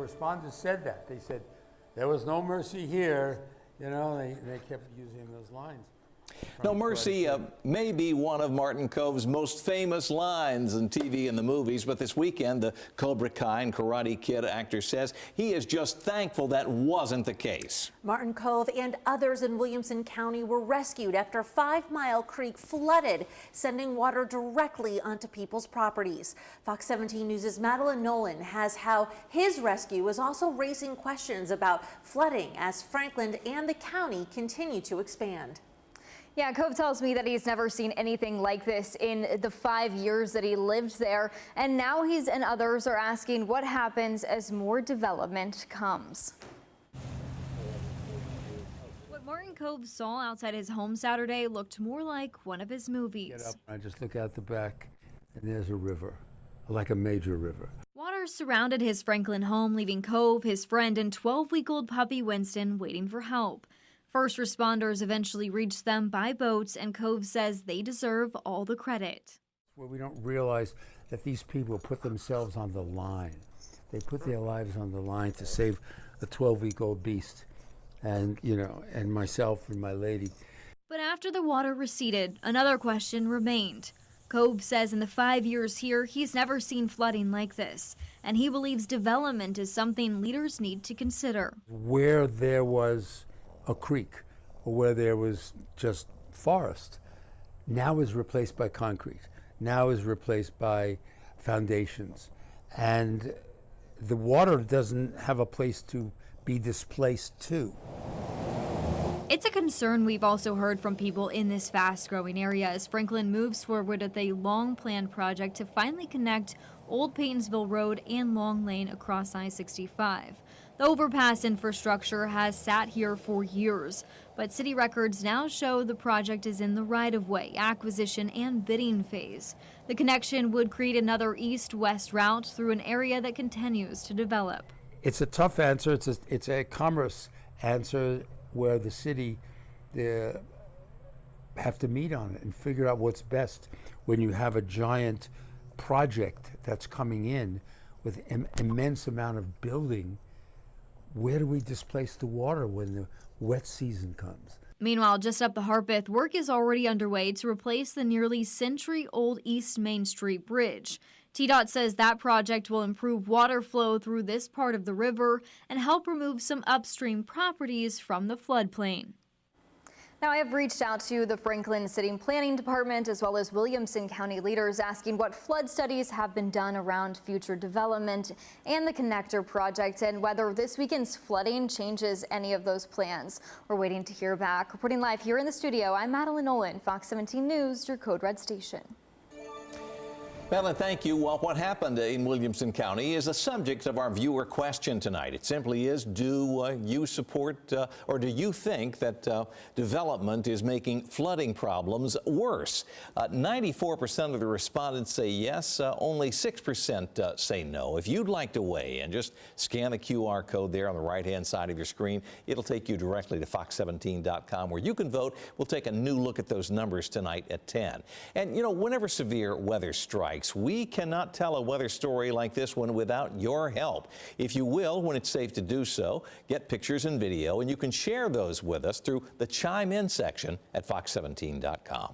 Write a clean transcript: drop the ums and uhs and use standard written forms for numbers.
responders said that. They said, there was no mercy here. You know, they kept using those lines. No mercy may be one of Martin Kove's most famous lines in TV and the movies, but this weekend the Cobra Kai and Karate Kid actor says he is just thankful that wasn't the case. Martin Kove and others in Williamson County were rescued after 5 Mile Creek flooded, sending water directly onto people's properties. Fox 17 News' Madeline Nolan has how his rescue is also raising questions about flooding as Franklin and the county continue to expand. Yeah, Kove tells me that he's never seen anything like this in the 5 years that he lived there. And now he and others are asking what happens as more development comes. What Martin Kove saw outside his home Saturday looked more like one of his movies. Get up, I just look out the back, and there's a river, like a major river. Water surrounded his Franklin home, leaving Kove, his friend, and 12-week-old puppy Winston waiting for help. First responders eventually reached them by boat, and Kove says they deserve all the credit. Where we don't realize that these people put themselves on the line. They put their lives on the line to save a 12-week-old beast, and and myself and my lady. But after the water receded, another question remained. Kove says in the 5 years here, he's never seen flooding like this, and he believes development is something leaders need to consider. Where there was a creek or where there was just forest, now is replaced by concrete, now is replaced by foundations. And the water doesn't have a place to be displaced to. It's a concern we've also heard from people in this fast-growing area as Franklin moves forward with a long-planned project to finally connect Old Paynesville Road and Long Lane across I-65. The overpass infrastructure has sat here for years, but city records now show the project is in the right-of-way, acquisition, and bidding phase. The connection would create another east-west route through an area that continues to develop. It's a tough answer. It's a commerce answer where the city have to meet on it and figure out what's best when you have a giant project that's coming in with an immense amount of building. Where do we displace the water when the wet season comes? Meanwhile, just up the Harpeth, work is already underway to replace the nearly century-old East Main Street Bridge. TDOT says that project will improve water flow through this part of the river and help remove some upstream properties from the floodplain. Now, I have reached out to the Franklin City Planning Department as well as Williamson County leaders asking what flood studies have been done around future development and the connector project and whether this weekend's flooding changes any of those plans. We're waiting to hear back. Reporting live here in the studio, I'm Madeline Nolan, Fox 17 News, your Code Red station. Madeline, thank you. Well, what happened in Williamson County is the subject of our viewer question tonight. It simply is, do you support or do you think that development is making flooding problems worse? 94% of the respondents say yes, only 6% say no. If you'd like to weigh in, just scan the QR code there on the right-hand side of your screen. It'll take you directly to fox17.com where you can vote. We'll take a new look at those numbers tonight at 10. And, whenever severe weather strikes, we cannot tell a weather story like this one without your help. If you will, when it's safe to do so, get pictures and video, and you can share those with us through the Chime In section at fox17.com.